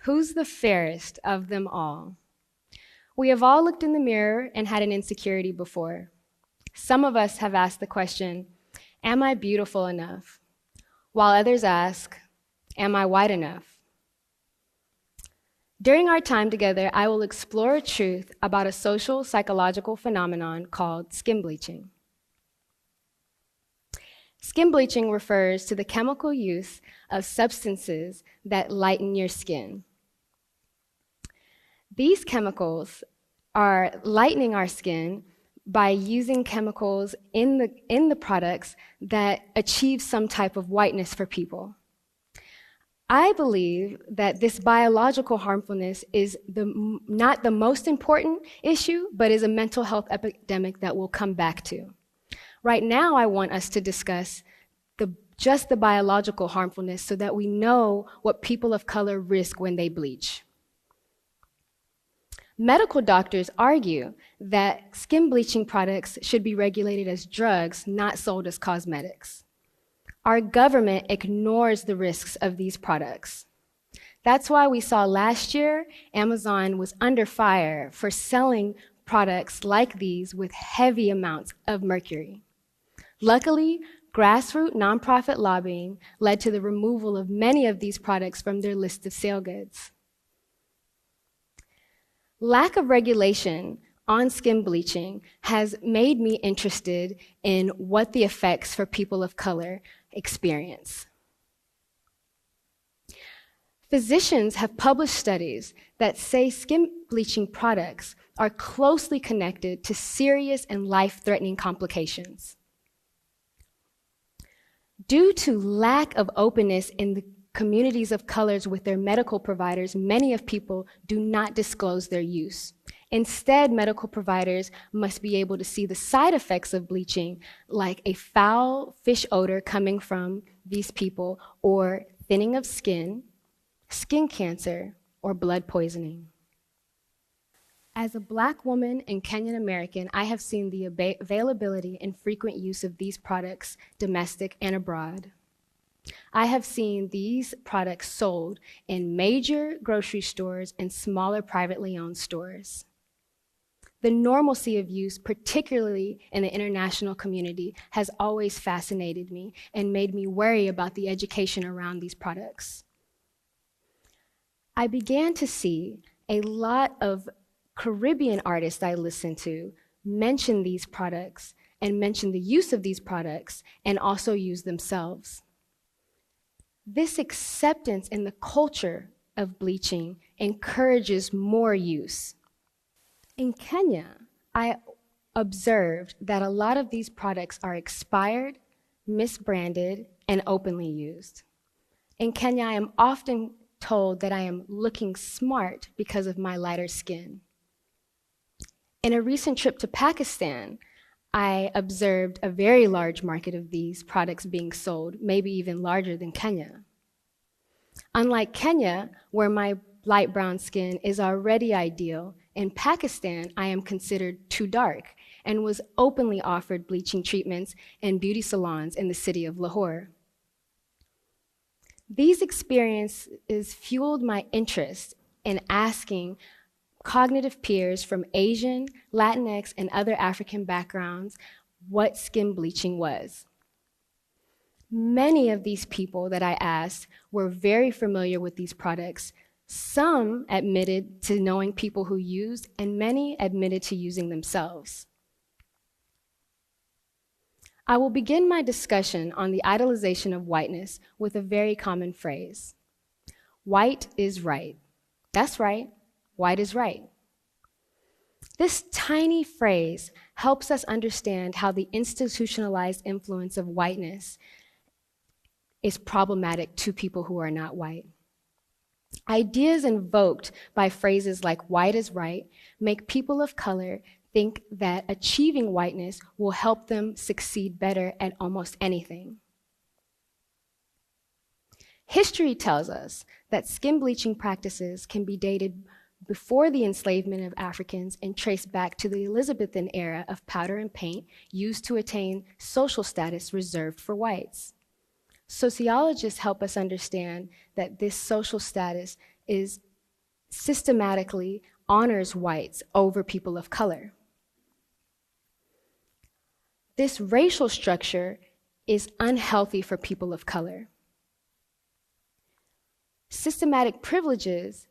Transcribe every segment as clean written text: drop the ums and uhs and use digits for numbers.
Who's the fairest of them all? We have all looked in the mirror and had an insecurity before. Some of us have asked the question, am I beautiful enough? While others ask, am I white enough? During our time together, I will explore a truth about a social psychological phenomenon called skin bleaching. Skin bleaching refers to the chemical use of substances that lighten your skin. These chemicals are lightening our skin by using chemicals in the products that achieve some type of whiteness for people. I believe that this biological harmfulness is not the most important issue, but is a mental health epidemic that we'll come back to. Right now, I want us to discuss just the biological harmfulness so that we know what people of color risk when they bleach. Medical doctors argue that skin bleaching products should be regulated as drugs, not sold as cosmetics. Our government ignores the risks of these products. That's why we saw last year Amazon was under fire for selling products like these with heavy amounts of mercury. Luckily, grassroots nonprofit lobbying led to the removal of many of these products from their list of sale goods. Lack of regulation on skin bleaching has made me interested in what the effects for people of color experience. Physicians have published studies that say skin bleaching products are closely connected to serious and life-threatening complications. Due to lack of openness in the communities of colors with their medical providers, many of people do not disclose their use. Instead, medical providers must be able to see the side effects of bleaching, like a foul fish odor coming from these people, or thinning of skin cancer, or blood poisoning. As a Black woman and Kenyan American, I have seen the availability and frequent use of these products, domestic and abroad. I have seen these products sold in major grocery stores and smaller privately owned stores. The normalcy of use, particularly in the international community, has always fascinated me and made me worry about the education around these products. I began to see a lot of Caribbean artists I listened to mention these products and mention the use of these products and also use themselves. This acceptance in the culture of bleaching encourages more use. In Kenya, I observed that a lot of these products are expired, misbranded, and openly used. In Kenya, I am often told that I am looking smart because of my lighter skin. In a recent trip to Pakistan, I observed a very large market of these products being sold, maybe even larger than Kenya. Unlike Kenya, where my light brown skin is already ideal, in Pakistan, I am considered too dark and was openly offered bleaching treatments in beauty salons in the city of Lahore. These experiences fueled my interest in asking cognitive peers from Asian, Latinx, and other African backgrounds what skin bleaching was. Many of these people that I asked were very familiar with these products. Some admitted to knowing people who used, and many admitted to using themselves. I will begin my discussion on the idolization of whiteness with a very common phrase. White is right. That's right. White is right. This tiny phrase helps us understand how the institutionalized influence of whiteness is problematic to people who are not white. Ideas invoked by phrases like white is right make people of color think that achieving whiteness will help them succeed better at almost anything. History tells us that skin bleaching practices can be dated before the enslavement of Africans and traced back to the Elizabethan era of powder and paint used to attain social status reserved for whites. Sociologists help us understand that this social status is systematically honors whites over people of color. This racial structure is unhealthy for people of color. Systematic privileges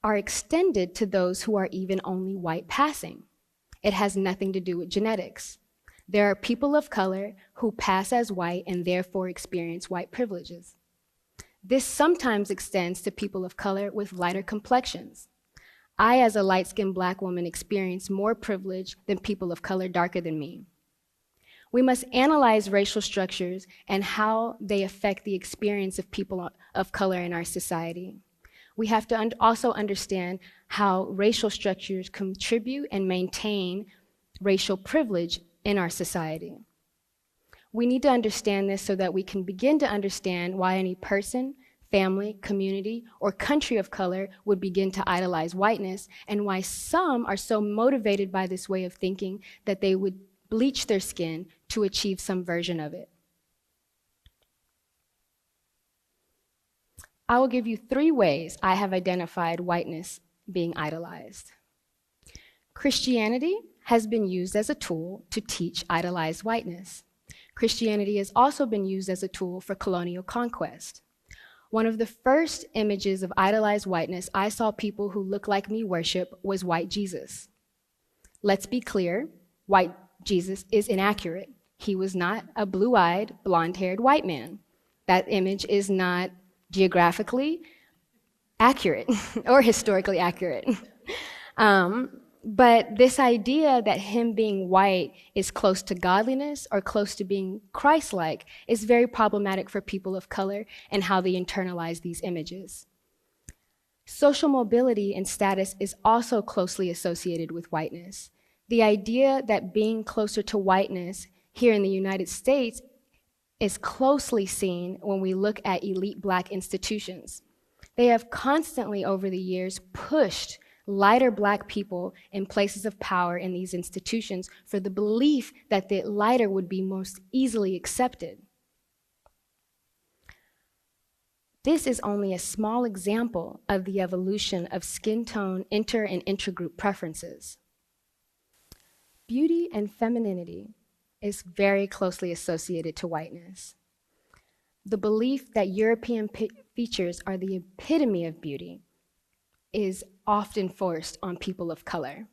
are extended to those who are even only white passing. It has nothing to do with genetics. There are people of color who pass as white and therefore experience white privileges. This sometimes extends to people of color with lighter complexions. I, as a light-skinned Black woman, experience more privilege than people of color darker than me. We must analyze racial structures and how they affect the experience of people of color in our society. We have to also understand how racial structures contribute and maintain racial privilege in our society. We need to understand this so that we can begin to understand why any person, family, community, or country of color would begin to idolize whiteness, and why some are so motivated by this way of thinking that they would bleach their skin to achieve some version of it. I will give you 3 ways I have identified whiteness being idolized. Christianity has been used as a tool to teach idolized whiteness. Christianity has also been used as a tool for colonial conquest. One of the first images of idolized whiteness I saw people who look like me worship was white Jesus. Let's be clear, white Jesus is inaccurate. He was not a blue-eyed, blonde-haired white man. That image is not geographically accurate or historically accurate. But this idea that him being white is close to godliness or close to being Christ-like is very problematic for people of color and how they internalize these images. Social mobility and status is also closely associated with whiteness. The idea that being closer to whiteness here in the United States is closely seen when we look at elite Black institutions. They have constantly over the years pushed lighter Black people in places of power in these institutions for the belief that the lighter would be most easily accepted. This is only a small example of the evolution of skin tone inter- and intergroup preferences. Beauty and femininity is very closely associated to whiteness. The belief that European features are the epitome of beauty is often forced on people of color.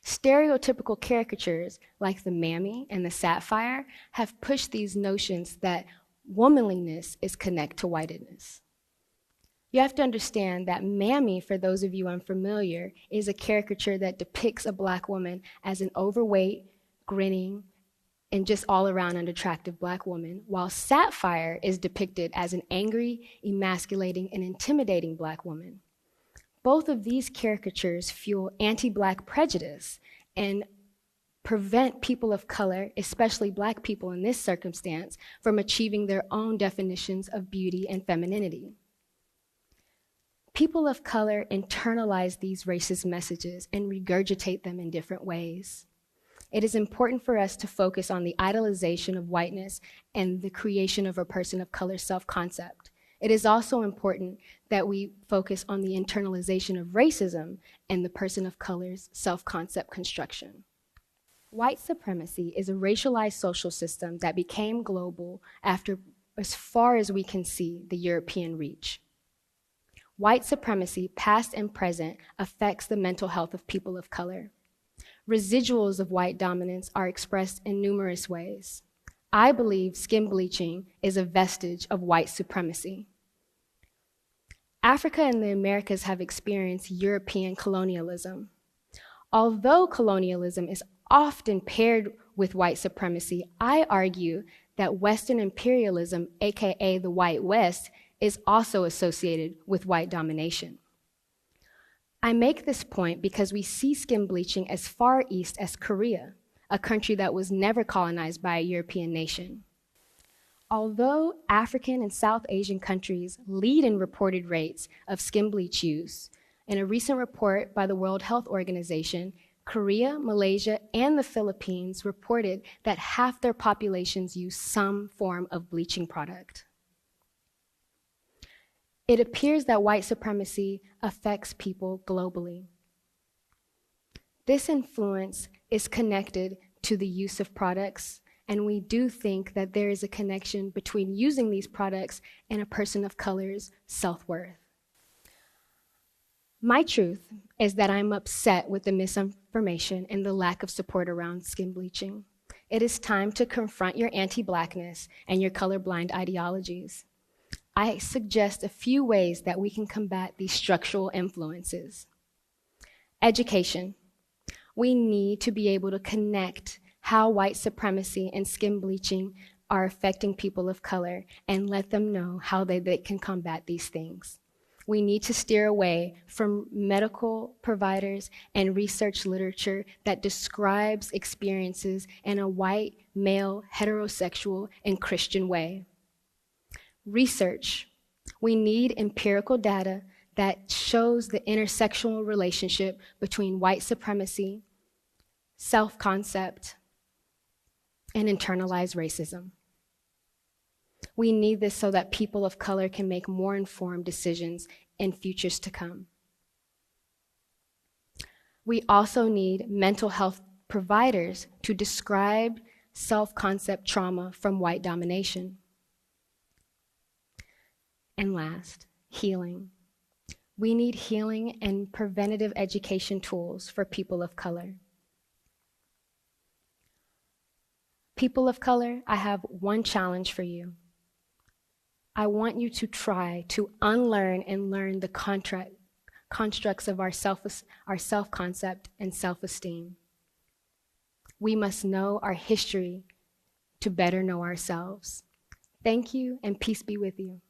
Stereotypical caricatures like the mammy and the sapphire have pushed these notions that womanliness is connected to whiteness. You have to understand that mammy, for those of you unfamiliar, is a caricature that depicts a Black woman as an overweight, grinning, and just all around unattractive Black woman, while sapphire is depicted as an angry, emasculating, and intimidating Black woman. Both of these caricatures fuel anti-Black prejudice and prevent people of color, especially Black people in this circumstance, from achieving their own definitions of beauty and femininity. People of color internalize these racist messages and regurgitate them in different ways. It is important for us to focus on the idolization of whiteness and the creation of a person of color self-concept. It is also important that we focus on the internalization of racism and the person of color's self-concept construction. White supremacy is a racialized social system that became global after, as far as we can see, the European reach. White supremacy, past and present, affects the mental health of people of color. Residuals of white dominance are expressed in numerous ways. I believe skin bleaching is a vestige of white supremacy. Africa and the Americas have experienced European colonialism. Although colonialism is often paired with white supremacy, I argue that Western imperialism, aka the White West, is also associated with white domination. I make this point because we see skin bleaching as far east as Korea, a country that was never colonized by a European nation. Although African and South Asian countries lead in reported rates of skin bleach use, in a recent report by the World Health Organization, Korea, Malaysia, and the Philippines reported that half their populations use some form of bleaching product. It appears that white supremacy affects people globally. This influence is connected to the use of products, and we do think that there is a connection between using these products and a person of color's self-worth. My truth is that I'm upset with the misinformation and the lack of support around skin bleaching. It is time to confront your anti-Blackness and your colorblind ideologies. I suggest a few ways that we can combat these structural influences. Education. We need to be able to connect how white supremacy and skin bleaching are affecting people of color and let them know how they can combat these things. We need to steer away from medical providers and research literature that describes experiences in a white, male, heterosexual, and Christian way. Research. We need empirical data that shows the intersectional relationship between white supremacy, self-concept, and internalized racism. We need this so that people of color can make more informed decisions in futures to come. We also need mental health providers to describe self-concept trauma from white domination. And last, healing. We need healing and preventative education tools for people of color. People of color, I have one challenge for you. I want you to try to unlearn and learn the constructs of our self-concept and self-esteem. We must know our history to better know ourselves. Thank you, and peace be with you.